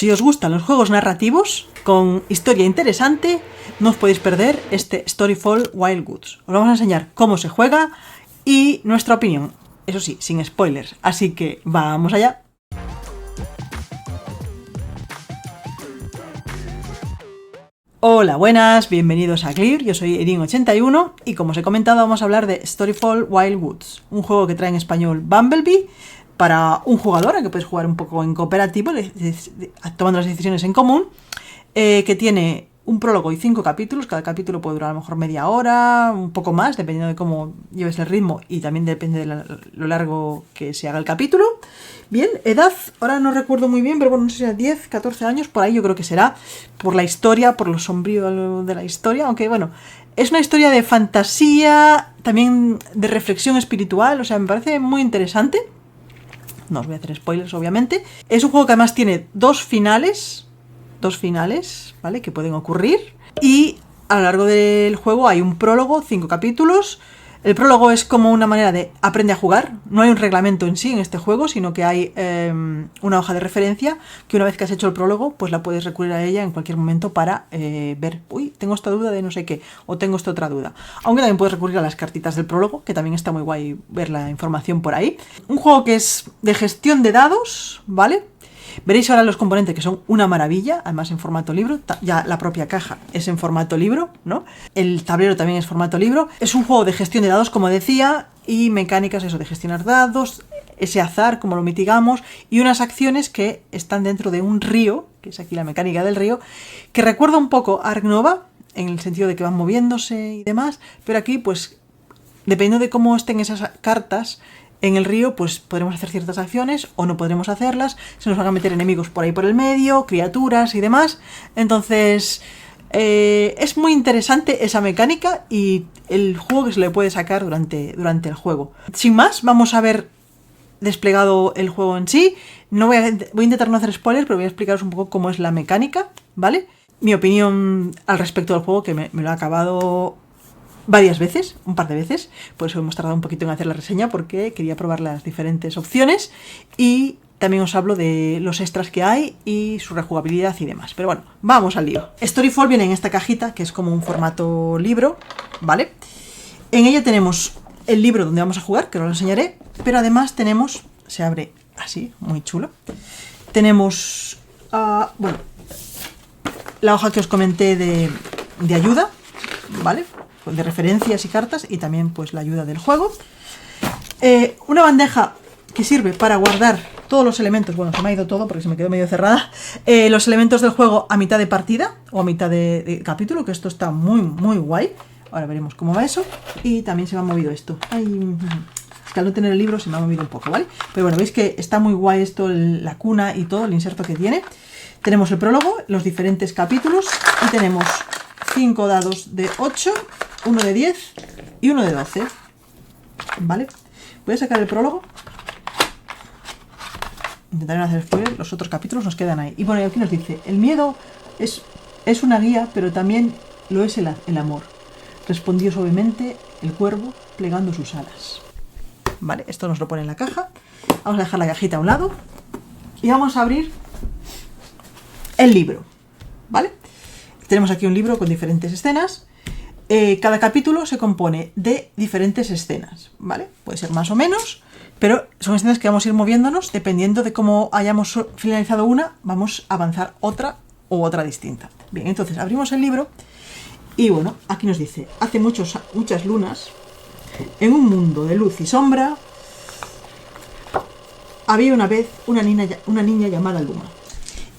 Si os gustan los juegos narrativos con historia interesante, no os podéis perder este Storyfall Wild Woods. Os vamos a enseñar cómo se juega y nuestra opinión, eso sí, sin spoilers. Así que vamos allá. Hola, buenas, bienvenidos a Clear, yo soy Erin81 y como os he comentado vamos a hablar de Storyfall Wild Woods, un juego que trae en español Bumblebee para un jugador, que puedes jugar un poco en cooperativo, tomando las decisiones en común, que tiene un prólogo y 5 capítulos. Cada capítulo puede durar a lo mejor media hora, un poco más, dependiendo de cómo lleves el ritmo y también depende de lo largo que se haga el capítulo. Bien, edad, ahora no recuerdo muy bien, pero bueno, no sé si era 10, 14 años, por ahí yo creo que será, por la historia, por lo sombrío de la historia, aunque bueno, es una historia de fantasía, también de reflexión espiritual, o sea, me parece muy interesante. No os voy a hacer spoilers, obviamente. Es un juego que además tiene dos finales, ¿vale? Que pueden ocurrir. Y a lo largo del juego hay un prólogo, 5 capítulos. El prólogo es como una manera de aprende a jugar. No hay un reglamento en sí en este juego, sino que hay una hoja de referencia que una vez que has hecho el prólogo, pues la puedes recurrir a ella en cualquier momento para ver, uy, tengo esta duda de no sé qué, o tengo esta otra duda. Aunque también puedes recurrir a las cartitas del prólogo, que también está muy guay ver la información por ahí. Un juego que es de gestión de dados, ¿vale? Veréis ahora los componentes que son una maravilla, además en formato libro, ya la propia caja es en formato libro, ¿no? El tablero también es formato libro. Es un juego de gestión de dados, como decía, y mecánicas, eso, de gestionar dados, ese azar, cómo lo mitigamos, y unas acciones que están dentro de un río, que es aquí la mecánica del río, que recuerda un poco a Ark Nova, en el sentido de que van moviéndose y demás, pero aquí, pues, dependiendo de cómo estén esas cartas en el río, pues podremos hacer ciertas acciones o no podremos hacerlas, se nos van a meter enemigos por ahí por el medio, criaturas y demás. Entonces es muy interesante esa mecánica y el juego que se le puede sacar durante el juego. Sin más, vamos a ver desplegado el juego en sí. Voy a intentar no hacer spoilers, pero voy a explicaros un poco cómo es la mecánica, ¿vale? Mi opinión al respecto del juego, que me lo he acabado varias veces, un par de veces, por eso hemos tardado un poquito en hacer la reseña, porque quería probar las diferentes opciones y también os hablo de los extras que hay y su rejugabilidad y demás. Pero bueno, vamos al lío. Storyfall viene en esta cajita, que es como un formato libro, ¿vale? En ella tenemos el libro donde vamos a jugar, que os lo enseñaré, pero además tenemos, se abre así, muy chulo, tenemos, bueno, la hoja que os comenté de ayuda, ¿vale? De referencias y cartas, y también pues la ayuda del juego. Una bandeja que sirve para guardar todos los elementos, bueno, se me ha ido todo porque se me quedó medio cerrada, los elementos del juego a mitad de partida o a mitad de capítulo, que esto está muy muy guay. Ahora veremos cómo va eso. Y también se me ha movido esto. Ay, es que al no tener el libro se me ha movido un poco, ¿vale? Pero bueno, veis que está muy guay esto, la cuna y todo, el inserto que tiene. Tenemos el prólogo, los diferentes capítulos, y tenemos 5 dados de 8, uno de 10 y uno de 12, ¿vale? Voy a sacar el prólogo. Intentaré no hacer spoiler, los otros capítulos nos quedan ahí. Y bueno, aquí nos dice, el miedo es una guía, pero también lo es el amor. Respondió suavemente el cuervo, plegando sus alas. Vale, esto nos lo pone en la caja. Vamos a dejar la cajita a un lado y vamos a abrir el libro, ¿vale? Tenemos aquí un libro con diferentes escenas. Cada capítulo se compone de diferentes escenas, ¿vale? Puede ser más o menos, pero son escenas que vamos a ir moviéndonos dependiendo de cómo hayamos finalizado una, vamos a avanzar otra o otra distinta. Bien, entonces abrimos el libro y bueno, aquí nos dice, hace muchas lunas, en un mundo de luz y sombra, había una vez una niña llamada Luma.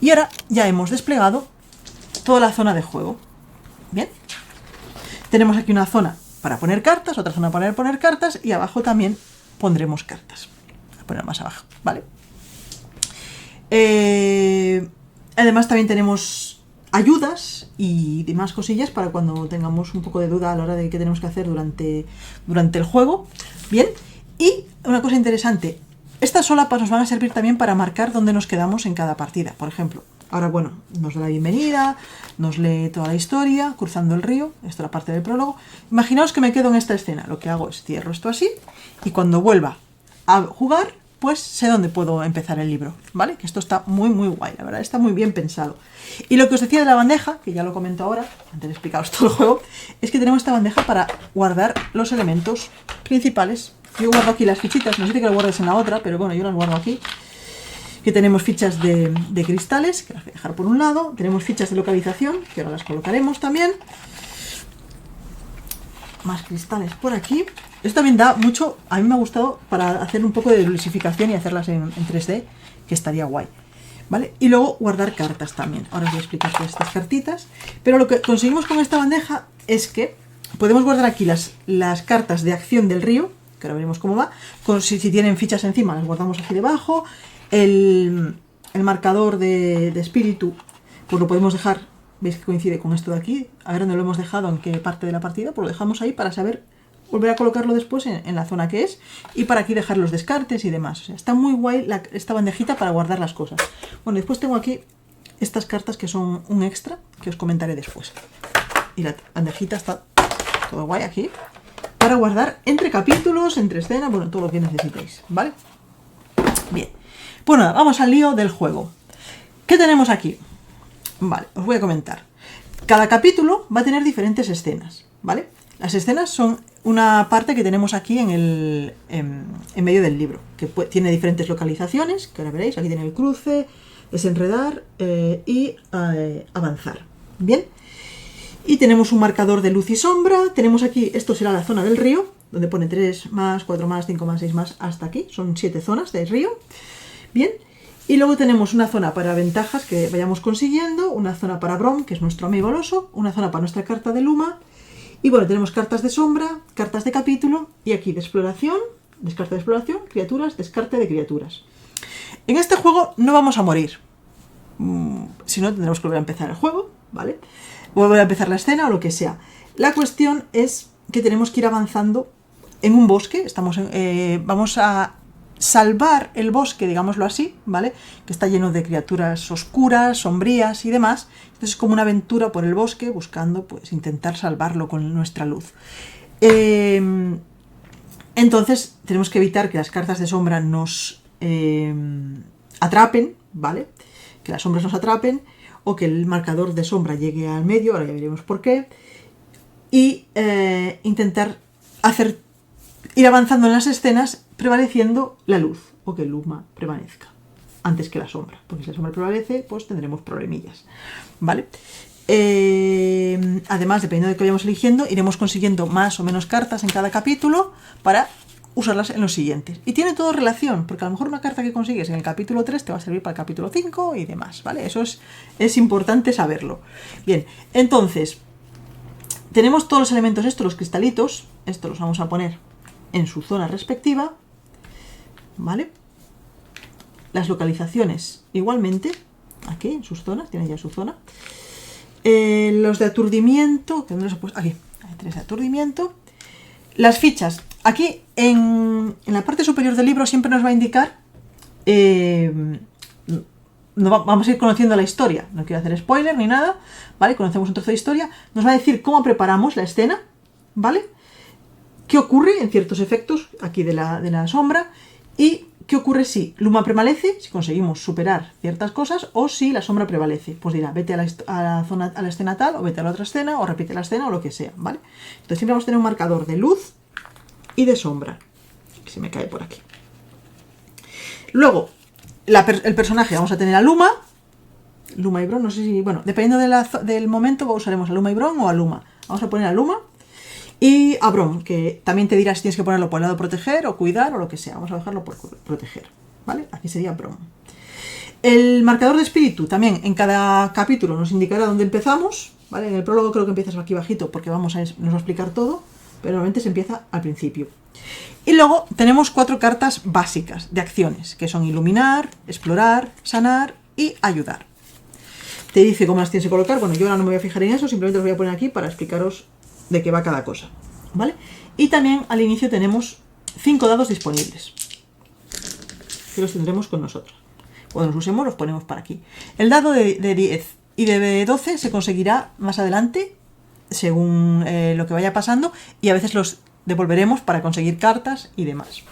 Y ahora ya hemos desplegado toda la zona de juego. Bien. Tenemos aquí una zona para poner cartas, otra zona para poner cartas, y abajo también pondremos cartas. Voy a poner más abajo, ¿vale? Además también tenemos ayudas y demás cosillas para cuando tengamos un poco de duda a la hora de qué tenemos que hacer durante el juego. Bien. Y una cosa interesante, estas solapas nos van a servir también para marcar dónde nos quedamos en cada partida. Por ejemplo, ahora, bueno, nos da la bienvenida, nos lee toda la historia, cruzando el río, esto es la parte del prólogo. Imaginaos que me quedo en esta escena, lo que hago es cierro esto así, y cuando vuelva a jugar, pues sé dónde puedo empezar el libro, ¿vale? Que esto está muy, muy guay, la verdad, está muy bien pensado. Y lo que os decía de la bandeja, que ya lo comento ahora, antes de explicaros todo el juego, es que tenemos esta bandeja para guardar los elementos principales. Yo guardo aquí las fichitas, no sé si que lo guardes en la otra, pero bueno, yo las guardo aquí. Que tenemos fichas de cristales, que las voy a dejar por un lado. Tenemos fichas de localización, que ahora las colocaremos también. Más cristales por aquí. Esto también da mucho, a mí me ha gustado para hacer un poco de dulcificación y hacerlas en 3D, que estaría guay. ¿Vale? Y luego guardar cartas también. Ahora os voy a explicar todas estas cartitas. Pero lo que conseguimos con esta bandeja es que podemos guardar aquí las cartas de acción del río, que ahora veremos cómo va. Si tienen fichas encima, las guardamos aquí debajo. El marcador de espíritu, pues lo podemos dejar, veis que coincide con esto de aquí, a ver dónde lo hemos dejado, en qué parte de la partida, pues lo dejamos ahí para saber, volver a colocarlo después en la zona que es, y para aquí dejar los descartes y demás. O sea, está muy guay esta bandejita para guardar las cosas. Bueno, después tengo aquí estas cartas que son un extra, que os comentaré después. Y la bandejita está todo guay aquí, para guardar entre capítulos, entre escenas, bueno, todo lo que necesitéis, ¿vale? Bien. Bueno, vamos al lío del juego. ¿Qué tenemos aquí? Vale, os voy a comentar. Cada capítulo va a tener diferentes escenas, ¿vale? Las escenas son una parte que tenemos aquí en medio del libro, que tiene diferentes localizaciones, que ahora veréis, aquí tiene el cruce, desenredar y avanzar. Bien. Y tenemos un marcador de luz y sombra. Tenemos aquí, esto será la zona del río, donde pone 3 más, 4 más, 5 más, 6 más, hasta aquí. Son 7 zonas del río. Bien, y luego tenemos una zona para ventajas que vayamos consiguiendo, una zona para Brom, que es nuestro amigo el oso, una zona para nuestra carta de Luma, y bueno, tenemos cartas de sombra, cartas de capítulo, y aquí de exploración, descarte de exploración, criaturas, descarte de criaturas. En este juego no vamos a morir, si no tendremos que volver a empezar el juego, ¿vale? Volver a empezar la escena o lo que sea. La cuestión es que tenemos que ir avanzando en un bosque, vamos a salvar el bosque, digámoslo así, ¿vale? Que está lleno de criaturas oscuras, sombrías y demás. Entonces es como una aventura por el bosque buscando, pues, intentar salvarlo con nuestra luz. Entonces tenemos que evitar que las cartas de sombra nos atrapen, ¿vale? Que las sombras nos atrapen o que el marcador de sombra llegue al medio, ahora ya veremos por qué. Y intentar ir avanzando en las escenas prevaleciendo la luz, o que el Luma prevalezca antes que la sombra, porque si la sombra prevalece, pues tendremos problemillas, ¿vale? Además, dependiendo de qué vayamos eligiendo, iremos consiguiendo más o menos cartas en cada capítulo para usarlas en los siguientes. Y tiene todo relación, porque a lo mejor una carta que consigues en el capítulo 3 te va a servir para el capítulo 5 y demás, ¿vale? Eso es importante saberlo. Bien, entonces, tenemos todos los elementos estos, los cristalitos, estos los vamos a poner en su zona respectiva, ¿vale? Las localizaciones igualmente, aquí en sus zonas, tienen ya su zona. Los de aturdimiento, que no los he puesto, aquí, hay 3 de aturdimiento. Las fichas, aquí en la parte superior del libro siempre nos va a indicar, vamos a ir conociendo la historia, no quiero hacer spoiler ni nada, ¿vale? Conocemos un trozo de historia, nos va a decir cómo preparamos la escena, ¿vale? ¿Qué ocurre en ciertos efectos aquí de la sombra? ¿Y qué ocurre si Luma prevalece, si conseguimos superar ciertas cosas, o si la sombra prevalece? Pues dirá, vete a la escena tal, o vete a la otra escena, o repite la escena, o lo que sea, ¿vale? Entonces siempre vamos a tener un marcador de luz y de sombra. Que se me cae por aquí. Luego, el personaje, vamos a tener a Luma y Brom, no sé si... Bueno, dependiendo del momento, usaremos a Luma y Brom o a Luma. Vamos a poner a Luma. Y a Brom, que también te dirá si tienes que ponerlo por el lado proteger o cuidar o lo que sea. Vamos a dejarlo por proteger, ¿vale? Aquí sería Brom. El marcador de espíritu también en cada capítulo nos indicará dónde empezamos, ¿vale? En el prólogo creo que empiezas aquí bajito porque nos va a explicar todo, pero normalmente se empieza al principio. Y luego tenemos 4 cartas básicas de acciones, que son iluminar, explorar, sanar y ayudar. Te dice cómo las tienes que colocar. Bueno, yo ahora no me voy a fijar en eso, simplemente los voy a poner aquí para explicaros de qué va cada cosa, ¿vale? Y también al inicio tenemos 5 dados disponibles, que los tendremos con nosotros. Cuando los usemos los ponemos para aquí. El dado de 10 y de 12 se conseguirá más adelante, según lo que vaya pasando, y a veces los devolveremos para conseguir cartas y demás.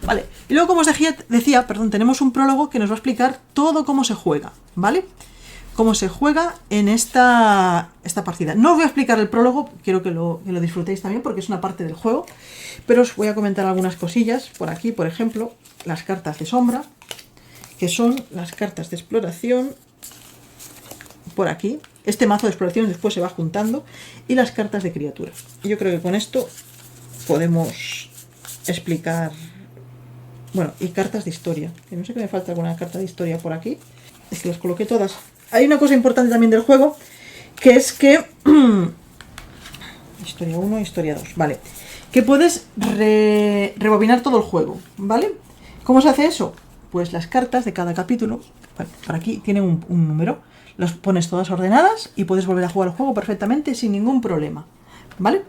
Vale, y luego como os decía, tenemos un prólogo que nos va a explicar todo cómo se juega, ¿vale? Cómo se juega en esta partida. No os voy a explicar el prólogo, quiero que lo disfrutéis también porque es una parte del juego, pero os voy a comentar algunas cosillas. Por aquí, por ejemplo, las cartas de sombra, que son las cartas de exploración, por aquí. Este mazo de exploración después se va juntando, y las cartas de criatura. Y yo creo que con esto podemos explicar... Bueno, y cartas de historia, que no sé que me falta alguna carta de historia por aquí, es que las coloqué todas. Hay una cosa importante también del juego, que es que... historia 1, historia 2, vale. Que puedes rebobinar todo el juego, ¿vale? ¿Cómo se hace eso? Pues las cartas de cada capítulo, por aquí tienen un número, las pones todas ordenadas y puedes volver a jugar el juego perfectamente sin ningún problema, ¿vale?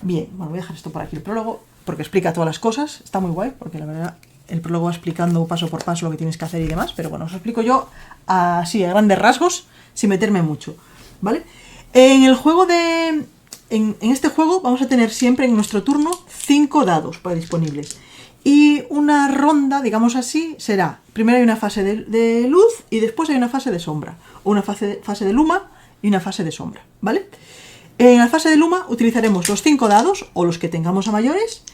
Bien, bueno, voy a dejar esto por aquí, el prólogo, porque explica todas las cosas, está muy guay, porque la verdad... El prólogo va explicando paso por paso lo que tienes que hacer y demás, pero bueno, os lo explico yo así, a grandes rasgos, sin meterme mucho, ¿vale? En el juego de... En este juego vamos a tener siempre en nuestro turno 5 dados disponibles. Y una ronda, digamos así, será... Primero hay una fase de luz y después hay una fase de sombra. O una fase de luma y una fase de sombra, ¿vale? En la fase de luma utilizaremos los 5 dados, o los que tengamos a mayores...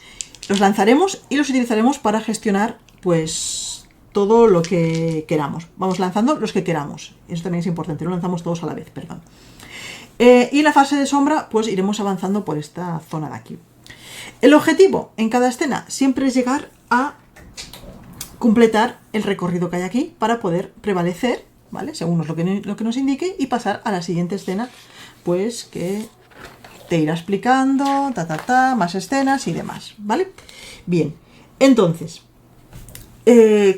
Los lanzaremos y los utilizaremos para gestionar, pues, todo lo que queramos. Vamos lanzando los que queramos. Eso también es importante, no lanzamos todos a la vez, perdón. Y en la fase de sombra, pues iremos avanzando por esta zona de aquí. El objetivo en cada escena siempre es llegar a completar el recorrido que hay aquí para poder prevalecer, ¿vale? Según lo que nos indique, y pasar a la siguiente escena, pues que... te irá explicando, más escenas y demás, ¿vale? Bien, entonces,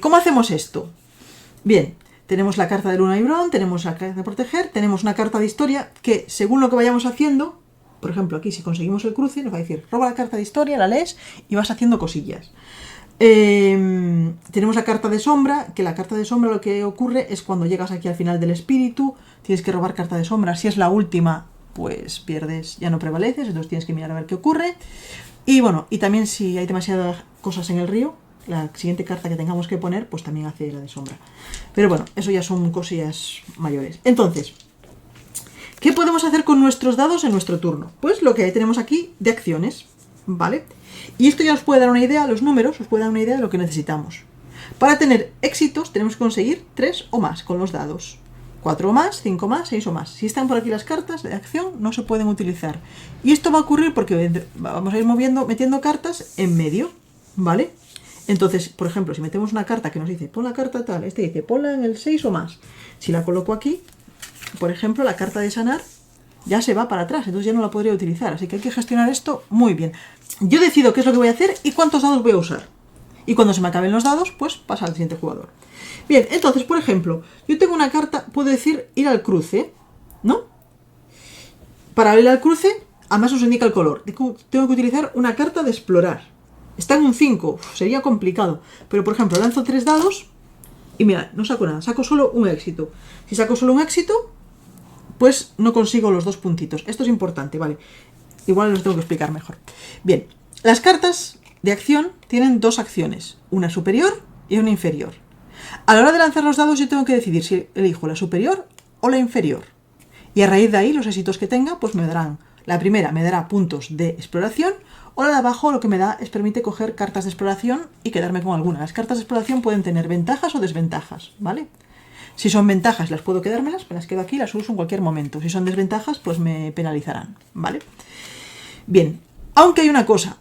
¿cómo hacemos esto? Bien, tenemos la carta de Luna y Bron, tenemos la carta de proteger, tenemos una carta de historia que, según lo que vayamos haciendo, por ejemplo, aquí si conseguimos el cruce, nos va a decir, roba la carta de historia, la lees y vas haciendo cosillas. Tenemos la carta de sombra, que la carta de sombra lo que ocurre es cuando llegas aquí al final del espíritu, tienes que robar carta de sombra, si es la última... pues pierdes, ya no prevaleces, entonces tienes que mirar a ver qué ocurre. Y bueno, y también si hay demasiadas cosas en el río, la siguiente carta que tengamos que poner, pues también hace la de sombra. Pero bueno, eso ya son cosillas mayores. Entonces, ¿qué podemos hacer con nuestros dados en nuestro turno? Pues lo que tenemos aquí de acciones, ¿vale? Y esto ya os puede dar una idea, los números os puede dar una idea de lo que necesitamos. Para tener éxitos tenemos que conseguir 3 o más con los dados. 4 o más, 5 más, 6 o más. Si están por aquí las cartas de acción, no se pueden utilizar. Y esto va a ocurrir porque vamos a ir metiendo cartas en medio, ¿vale? Entonces, por ejemplo, si metemos una carta que nos dice, pon la carta tal, este dice, ponla en el 6 o más. Si la coloco aquí, por ejemplo, la carta de sanar ya se va para atrás, entonces ya no la podría utilizar. Así que hay que gestionar esto muy bien. Yo decido qué es lo que voy a hacer y cuántos dados voy a usar. Y cuando se me acaben los dados, pues pasa al siguiente jugador. Bien, entonces, por ejemplo, yo tengo una carta, puedo decir ir al cruce, ¿no? Para ir al cruce, además os indica el color. Tengo que utilizar una carta de explorar. Está en un 5, sería complicado. Pero, por ejemplo, lanzo 3 dados y mira, no saco nada, saco solo un éxito. Si saco solo un éxito, pues no consigo los 2 puntitos. Esto es importante, ¿vale? Igual los tengo que explicar mejor. Bien, las cartas de acción tienen 2 acciones, una superior y una inferior. A la hora de lanzar los dados yo tengo que decidir si elijo la superior o la inferior. Y a raíz de ahí los éxitos que tenga pues me darán, la primera me dará puntos de exploración, o la de abajo lo que me da es permite coger cartas de exploración y quedarme con alguna. Las cartas de exploración pueden tener ventajas o desventajas, ¿vale? Si son ventajas las puedo quedármelas, me las quedo aquí, las uso en cualquier momento. Si son desventajas pues me penalizarán, ¿vale? Bien, aunque hay una cosa,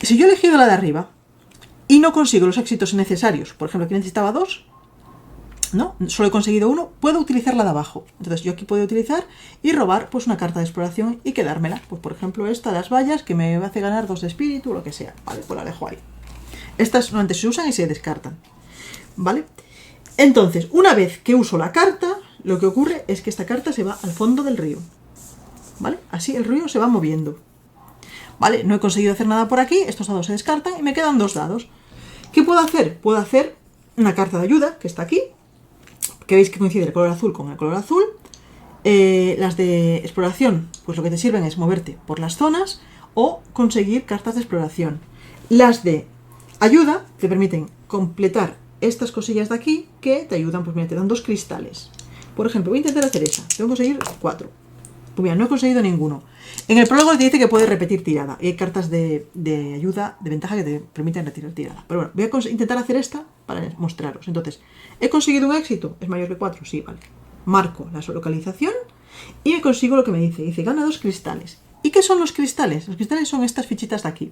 si yo he elegido la de arriba y no consigo los éxitos necesarios, por ejemplo aquí necesitaba 2, ¿no? Solo he conseguido 1, puedo utilizar la de abajo. Entonces yo aquí puedo utilizar y robar pues una carta de exploración y quedármela. Pues por ejemplo esta, las vallas, que me hace ganar 2 de espíritu o lo que sea. Vale, pues la dejo ahí. Estas normalmente se usan y se descartan, ¿vale? Entonces, una vez que uso la carta, lo que ocurre es que esta carta se va al fondo del río, ¿vale? Así el río se va moviendo. Vale, no he conseguido hacer nada por aquí, estos dados se descartan y me quedan 2 dados. ¿Qué puedo hacer? Puedo hacer una carta de ayuda, que está aquí, que veis que coincide el color azul con el color azul. Las de exploración, pues lo que te sirven es moverte por las zonas, o conseguir cartas de exploración. Las de ayuda te permiten completar estas cosillas de aquí que te ayudan, pues mira, te dan 2 cristales. Por ejemplo, voy a intentar hacer esa. Tengo que conseguir 4. Pues mira, no he conseguido ninguno. En el prólogo te dice que puedes repetir tirada. Y hay cartas de ayuda, de ventaja que te permiten retirar tirada. Pero bueno, voy a intentar hacer esta para mostraros. Entonces, ¿he conseguido un éxito? ¿Es mayor que 4? Sí, vale. Marco la localización y me consigo lo que me dice. Dice, gana 2 cristales. ¿Y qué son los cristales? Los cristales son estas fichitas de aquí,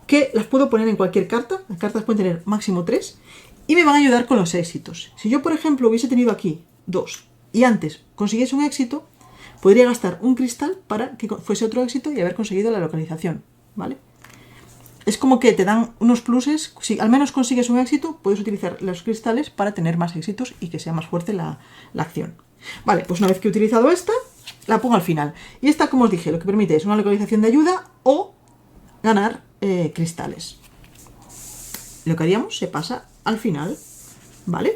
que las puedo poner en cualquier carta. Las cartas pueden tener máximo 3 y me van a ayudar con los éxitos. Si yo, por ejemplo, hubiese tenido aquí 2 y antes consiguiese un éxito, podría gastar un cristal para que fuese otro éxito y haber conseguido la localización, ¿vale? Es como que te dan unos pluses. Si al menos consigues un éxito, puedes utilizar los cristales para tener más éxitos y que sea más fuerte la acción. Vale, pues una vez que he utilizado esta, la pongo al final. Y esta, como os dije, lo que permite es una localización de ayuda o ganar cristales. Lo que haríamos se pasa al final, ¿vale?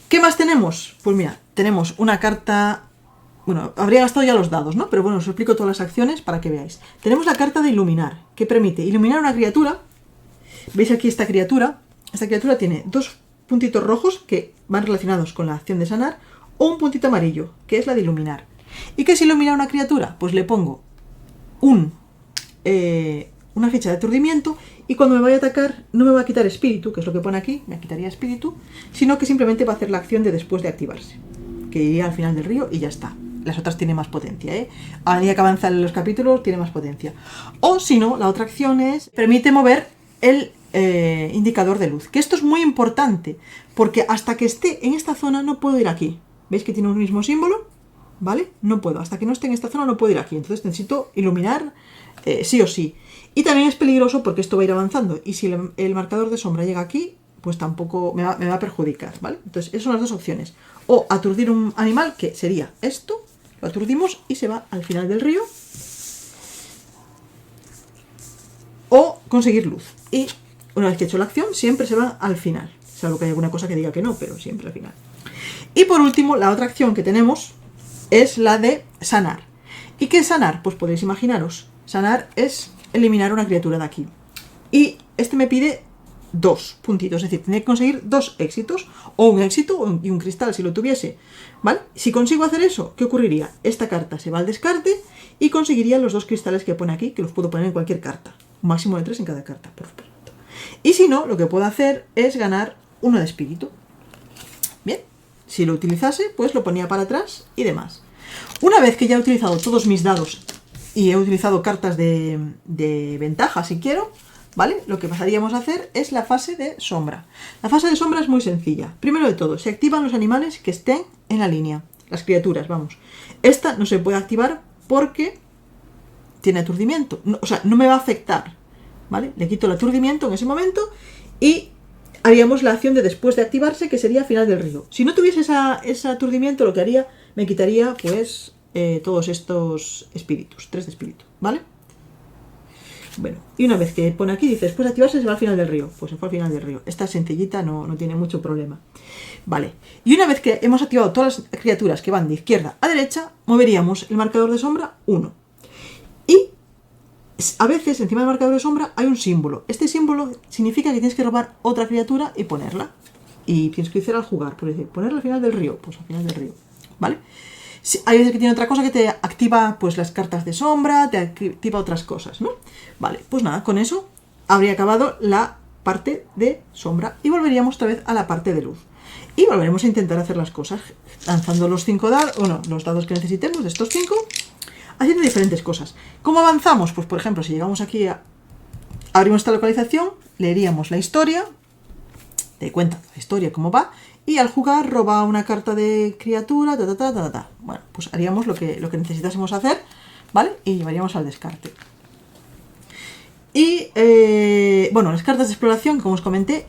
¿Qué más tenemos? Pues mira, tenemos una carta... Bueno, habría gastado ya los dados, ¿no? Pero bueno, os explico todas las acciones para que veáis. Tenemos la carta de iluminar, que permite iluminar una criatura. ¿Veis aquí esta criatura? Esta criatura tiene 2 puntitos rojos que van relacionados con la acción de sanar, o un puntito amarillo, que es la de iluminar. ¿Y qué es iluminar una criatura? Pues le pongo una ficha de aturdimiento y cuando me vaya a atacar no me va a quitar espíritu, que es lo que pone aquí, me quitaría espíritu, sino que simplemente va a hacer la acción de después de activarse, que iría al final del río y ya está. Las otras tienen más potencia, ¿eh? A medida que avanzan los capítulos tiene más potencia. O si no, la otra acción es, permite mover el indicador de luz, que esto es muy importante, porque hasta que esté en esta zona no puedo ir aquí. ¿Veis que tiene un mismo símbolo? ¿Vale? No puedo, hasta que no esté en esta zona no puedo ir aquí, entonces necesito iluminar sí o sí. Y también es peligroso porque esto va a ir avanzando, y si el marcador de sombra llega aquí, pues tampoco me va a perjudicar, ¿vale? Entonces, esas son las dos opciones. O aturdir un animal, que sería esto, lo aturdimos y se va al final del río. O conseguir luz. Y una vez que he hecho la acción, siempre se va al final. Salvo que hay alguna cosa que diga que no, pero siempre al final. Y por último, la otra acción que tenemos es la de sanar. ¿Y qué es sanar? Pues podéis imaginaros. Sanar es eliminar una criatura de aquí. Y este me pide 2 puntitos, es decir, tendría que conseguir 2 éxitos, o un éxito y un cristal si lo tuviese, ¿vale? Si consigo hacer eso, ¿qué ocurriría? Esta carta se va al descarte y conseguiría los 2 cristales que pone aquí, que los puedo poner en cualquier carta, un máximo de 3 en cada carta, por supuesto. Y si no, lo que puedo hacer es ganar 1 de espíritu. Bien, si lo utilizase, pues lo ponía para atrás y demás. Una vez que ya he utilizado todos mis dados y he utilizado cartas de ventaja si quiero, ¿vale? Lo que pasaríamos a hacer es la fase de sombra. La fase de sombra es muy sencilla. Primero de todo, se activan los animales que estén en la línea. Las criaturas, vamos. Esta no se puede activar porque tiene aturdimiento. No, o sea, no me va a afectar, ¿vale? Le quito el aturdimiento en ese momento y haríamos la acción de después de activarse, que sería final del río. Si no tuviese ese aturdimiento, lo que haría, me quitaría, pues, todos estos espíritus. 3 de espíritu, ¿vale? Bueno, y una vez que pone aquí, dice, después de activarse se va al final del río. Pues se fue al final del río. Esta sencillita no tiene mucho problema. Vale, y una vez que hemos activado todas las criaturas que van de izquierda a derecha, moveríamos el marcador de sombra 1. Y a veces encima del marcador de sombra hay un símbolo. Este símbolo significa que tienes que robar otra criatura y ponerla. Y tienes que decir al jugar, por decir, ponerla al final del río. Pues al final del río, ¿vale? Hay veces que tiene otra cosa que te activa, pues, las cartas de sombra, te activa otras cosas, ¿no? Vale, pues nada, con eso habría acabado la parte de sombra y volveríamos otra vez a la parte de luz. Y volveremos a intentar hacer las cosas lanzando los 5 dados, bueno, los dados que necesitemos de estos 5, haciendo diferentes cosas. ¿Cómo avanzamos? Pues, por ejemplo, si llegamos aquí abrimos esta localización, leeríamos la historia, te cuenta la historia, cómo va, y al jugar roba una carta de criatura, Bueno, pues haríamos lo que necesitásemos hacer, ¿vale? Y llevaríamos al descarte. Y, bueno, las cartas de exploración, como os comenté,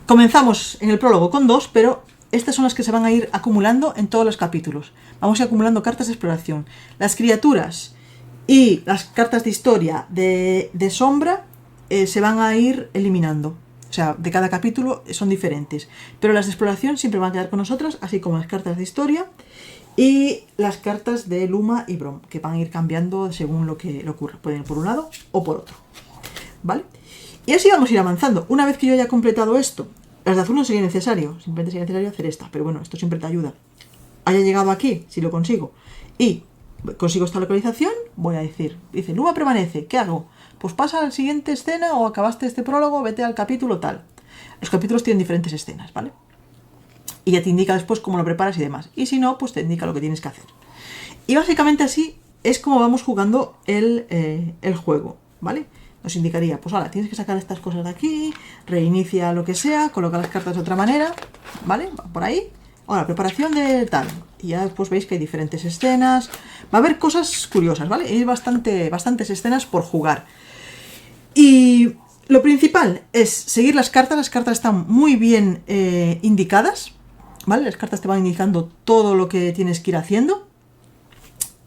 comenzamos en el prólogo con 2, pero estas son las que se van a ir acumulando en todos los capítulos. Vamos a ir acumulando cartas de exploración. Las criaturas y las cartas de historia de sombra se van a ir eliminando. O sea, de cada capítulo son diferentes. Pero las de exploración siempre van a quedar con nosotras, así como las cartas de historia. Y las cartas de Luma y Brom, que van a ir cambiando según lo que le ocurra. Pueden ir por un lado o por otro, ¿vale? Y así vamos a ir avanzando. Una vez que yo haya completado esto, las de azul no sería necesario, simplemente sería necesario hacer esta, pero bueno, esto siempre te ayuda. Haya llegado aquí, si lo consigo, y consigo esta localización, voy a decir, dice, Luma permanece, ¿qué hago? Pues pasa a la siguiente escena o acabaste este prólogo, vete al capítulo tal. Los capítulos tienen diferentes escenas, ¿vale? Y ya te indica después cómo lo preparas y demás. Y si no, pues te indica lo que tienes que hacer. Y básicamente así es como vamos jugando el juego, ¿vale? Nos indicaría, pues ahora tienes que sacar estas cosas de aquí, reinicia lo que sea, coloca las cartas de otra manera, ¿vale? Por ahí. Ahora, preparación de tal. Y ya después veis que hay diferentes escenas. Va a haber cosas curiosas, ¿vale? Hay bastantes escenas por jugar. Y lo principal es seguir las cartas. Las cartas están muy bien indicadas, ¿vale? Las cartas te van indicando todo lo que tienes que ir haciendo.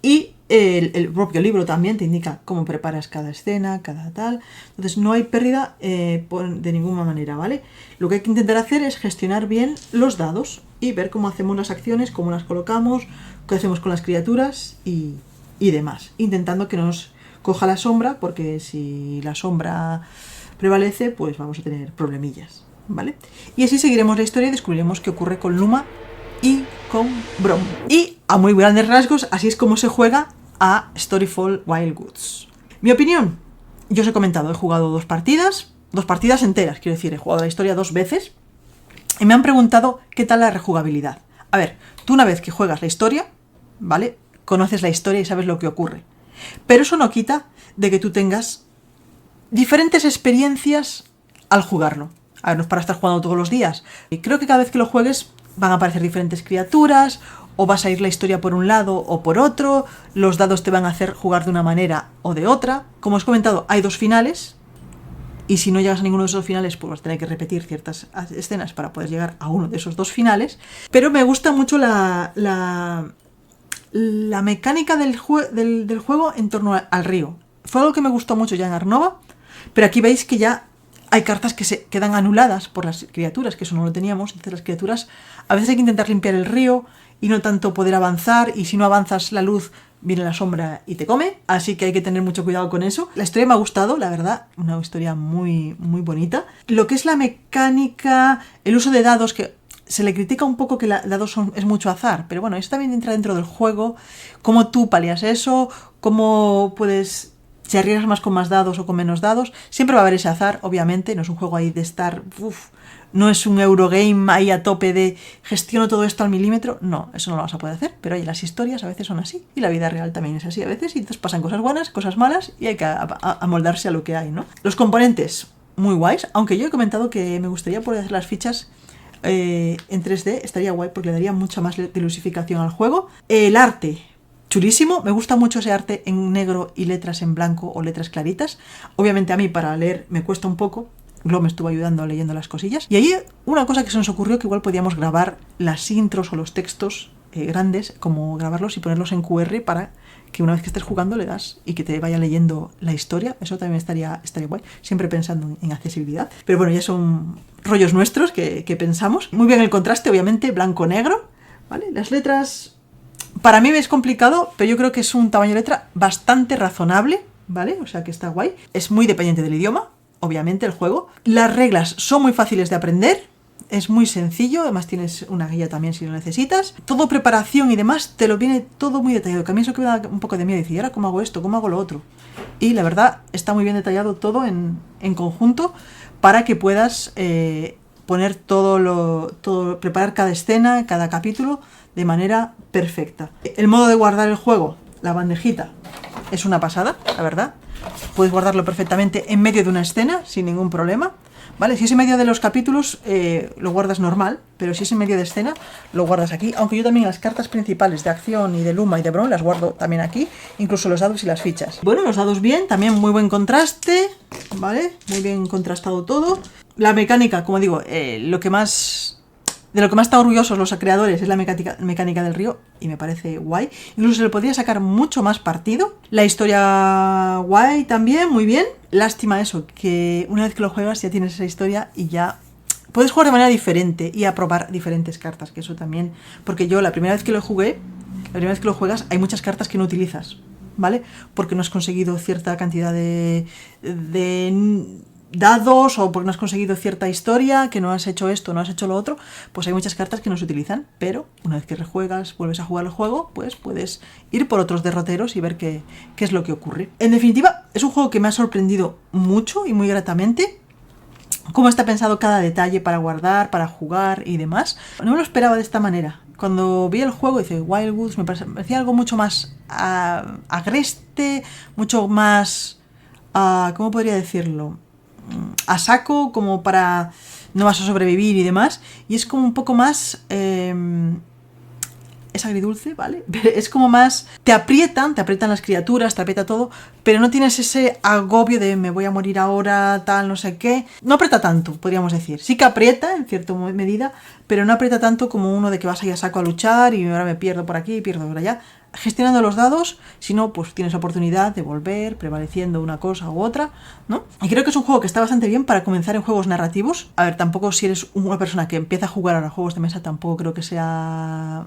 Y el propio libro también te indica cómo preparas cada escena, cada tal. Entonces no hay pérdida de ninguna manera, ¿vale? Lo que hay que intentar hacer es gestionar bien los dados y ver cómo hacemos las acciones, cómo las colocamos, qué hacemos con las criaturas y demás. Intentando que nos coja la sombra, porque si la sombra prevalece, pues vamos a tener problemillas, ¿vale? Y así seguiremos la historia y descubriremos qué ocurre con Luma y con Brom. Y a muy grandes rasgos, así es como se juega a Storyfall Wild Woods. Mi opinión, yo os he comentado, he jugado dos partidas enteras, quiero decir, he jugado la historia 2 veces y me han preguntado qué tal la rejugabilidad. A ver, tú una vez que juegas la historia, ¿vale? Conoces la historia y sabes lo que ocurre. Pero eso no quita de que tú tengas diferentes experiencias al jugarlo. A ver, no es para estar jugando todos los días. Y creo que cada vez que lo juegues van a aparecer diferentes criaturas, o vas a ir la historia por un lado o por otro, los dados te van a hacer jugar de una manera o de otra. Como os he comentado, hay 2 finales, y si no llegas a ninguno de esos finales, pues vas a tener que repetir ciertas escenas para poder llegar a uno de esos 2 finales. Pero me gusta mucho la mecánica del juego en torno al río. Fue algo que me gustó mucho ya en Arnova, pero aquí veis que ya hay cartas que se quedan anuladas por las criaturas, que eso no lo teníamos. Entonces las criaturas, a veces hay que intentar limpiar el río y no tanto poder avanzar, y si no avanzas la luz, viene la sombra y te come, así que hay que tener mucho cuidado con eso. La historia me ha gustado, la verdad, una historia muy, muy bonita. Lo que es la mecánica, el uso de dados, que se le critica un poco que dados es mucho azar, pero bueno, eso también entra dentro del juego, cómo tú palias eso, cómo puedes, si arriesgas más con más dados o con menos dados. Siempre va a haber ese azar, obviamente, no es un juego ahí de estar, no es un Eurogame ahí a tope de gestiono todo esto al milímetro, no, eso no lo vas a poder hacer, pero oye, las historias a veces son así, y la vida real también es así a veces, y entonces pasan cosas buenas, cosas malas, y hay que amoldarse a lo que hay, ¿no? Los componentes, muy guays, aunque yo he comentado que me gustaría poder hacer las fichas en 3D, estaría guay porque le daría mucha más dilusificación al juego. El arte, chulísimo, me gusta mucho ese arte en negro y letras en blanco o letras claritas. Obviamente a mí para leer me cuesta un poco, Glo me estuvo ayudando leyendo las cosillas. Y ahí una cosa que se nos ocurrió, que igual podíamos grabar las intros o los textos grandes, como grabarlos y ponerlos en QR para que una vez que estés jugando le das y que te vaya leyendo la historia. Eso también estaría guay, siempre pensando en accesibilidad. Pero bueno, ya son rollos nuestros que pensamos. Muy bien el contraste, obviamente, blanco-negro, ¿vale? Las letras, para mí es complicado, pero yo creo que es un tamaño de letra bastante razonable, ¿vale? O sea que está guay. Es muy dependiente del idioma, obviamente, el juego. Las reglas son muy fáciles de aprender. Es muy sencillo, además tienes una guía también si lo necesitas. Todo preparación y demás, te lo viene todo muy detallado, que a mí eso que me da un poco de miedo, decir, ¿y ahora cómo hago esto? ¿Cómo hago lo otro? Y la verdad, está muy bien detallado todo en conjunto para que puedas poner todo, preparar cada escena, cada capítulo de manera perfecta. El modo de guardar el juego, la bandejita, es una pasada, la verdad. Puedes guardarlo perfectamente en medio de una escena sin ningún problema. ¿Vale? Si es en medio de los capítulos, lo guardas normal, pero si es en medio de escena, lo guardas aquí. Aunque yo también las cartas principales de acción y de Luma y de Brom las guardo también aquí, incluso los dados y las fichas. Bueno, los dados bien, también muy buen contraste, ¿vale? Muy bien contrastado todo. La mecánica, como digo, lo que más están orgullosos los creadores es la mecánica del río, y me parece guay. Incluso se le podría sacar mucho más partido. La historia guay también, muy bien. Lástima eso, que una vez que lo juegas ya tienes esa historia y ya puedes jugar de manera diferente y a probar diferentes cartas, que eso también, porque yo la primera vez que lo jugué, la primera vez que lo juegas, hay muchas cartas que no utilizas, ¿vale? Porque no has conseguido cierta cantidad de dados o porque no has conseguido cierta historia, que no has hecho esto, no has hecho lo otro, pues hay muchas cartas que no se utilizan, pero una vez que rejuegas, vuelves a jugar el juego, pues puedes ir por otros derroteros y ver qué es lo que ocurre. En definitiva, es un juego que me ha sorprendido mucho y muy gratamente. Cómo está pensado cada detalle para guardar, para jugar y demás. No me lo esperaba de esta manera. Cuando vi el juego, dice Wildwoods, me parecía algo mucho más agreste, mucho más, ¿cómo podría decirlo? A saco, como para no vas a sobrevivir y demás. Y es como un poco más... es agridulce, ¿vale? Es como más... Te aprietan las criaturas, te aprieta todo, pero no tienes ese agobio de me voy a morir ahora, tal, no sé qué. No aprieta tanto, podríamos decir. Sí que aprieta, en cierta medida, pero no aprieta tanto como uno de que vas ahí a saco a luchar y ahora me pierdo por aquí, pierdo por allá. Gestionando los dados, si no, pues tienes oportunidad de volver, prevaleciendo una cosa u otra, ¿no? Y creo que es un juego que está bastante bien para comenzar en juegos narrativos. A ver, tampoco si eres una persona que empieza a jugar ahora juegos de mesa, tampoco creo que sea...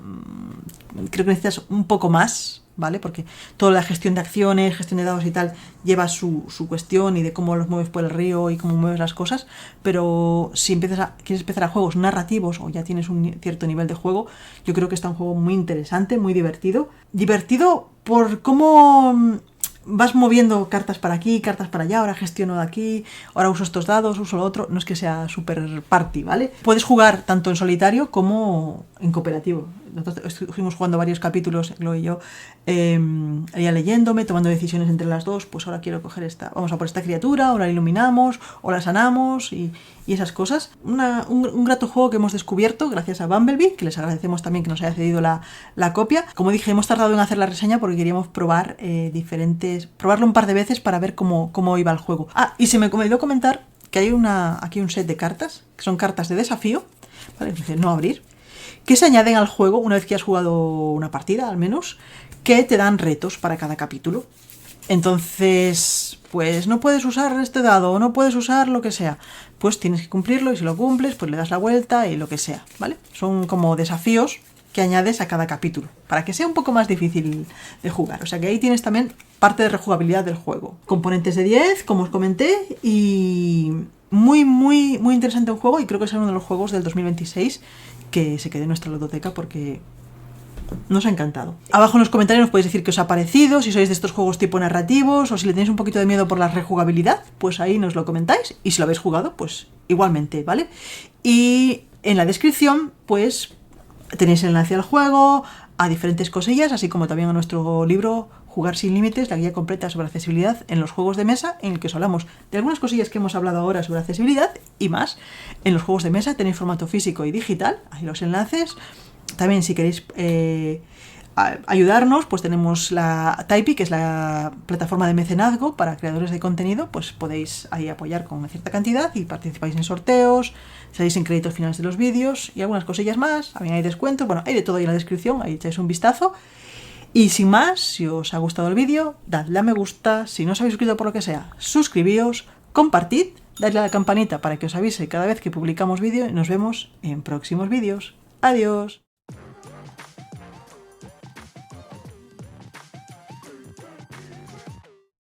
Creo que necesitas un poco más, ¿vale? Porque toda la gestión de acciones, gestión de dados y tal, lleva su cuestión y de cómo los mueves por el río y cómo mueves las cosas, pero si quieres empezar a juegos narrativos o ya tienes un cierto nivel de juego, yo creo que está un juego muy interesante, muy divertido. Divertido por cómo vas moviendo cartas para aquí, cartas para allá, ahora gestiono de aquí, ahora uso estos dados, uso lo otro, no es que sea super party, ¿vale? Puedes jugar tanto en solitario como en cooperativo. Nosotros estuvimos jugando varios capítulos, Chloe y yo, ella leyéndome, tomando decisiones entre las dos, pues ahora quiero coger esta, vamos a por esta criatura, ahora la iluminamos, o la sanamos y esas cosas. Un grato juego que hemos descubierto gracias a Bumblebee, que les agradecemos también que nos haya cedido la copia. Como dije, hemos tardado en hacer la reseña porque queríamos probar probarlo un par de veces para ver cómo iba el juego. Y se me olvidó comentar que hay aquí un set de cartas, que son cartas de desafío, ¿vale? Dice no abrir, que se añaden al juego una vez que has jugado una partida, al menos, que te dan retos para cada capítulo. Entonces, pues no puedes usar este dado, o no puedes usar lo que sea. Pues tienes que cumplirlo y si lo cumples, pues le das la vuelta y lo que sea, ¿vale? Son como desafíos que añades a cada capítulo, para que sea un poco más difícil de jugar. O sea que ahí tienes también parte de rejugabilidad del juego. Componentes de 10, como os comenté, y muy, muy, muy interesante un juego, y creo que es uno de los juegos del 2026 que se quede en nuestra ludoteca porque nos ha encantado. Abajo en los comentarios nos podéis decir qué os ha parecido, si sois de estos juegos tipo narrativos o si le tenéis un poquito de miedo por la rejugabilidad, pues ahí nos lo comentáis, y si lo habéis jugado, pues igualmente, ¿vale? Y en la descripción, pues tenéis el enlace al juego, a diferentes cosillas, así como también a nuestro libro Jugar sin límites, la guía completa sobre accesibilidad en los juegos de mesa, en el que os hablamos de algunas cosillas que hemos hablado ahora sobre accesibilidad y más. En los juegos de mesa tenéis formato físico y digital, ahí los enlaces. También si queréis ayudarnos, pues tenemos la Typee, que es la plataforma de mecenazgo para creadores de contenido, pues podéis ahí apoyar con una cierta cantidad y participáis en sorteos, salís en créditos finales de los vídeos y algunas cosillas más. También hay descuentos, bueno, hay de todo ahí en la descripción, ahí echáis un vistazo. Y sin más, si os ha gustado el vídeo, dadle a me gusta, si no os habéis suscrito por lo que sea, suscribíos, compartid, dadle a la campanita para que os avise cada vez que publicamos vídeo y nos vemos en próximos vídeos. Adiós.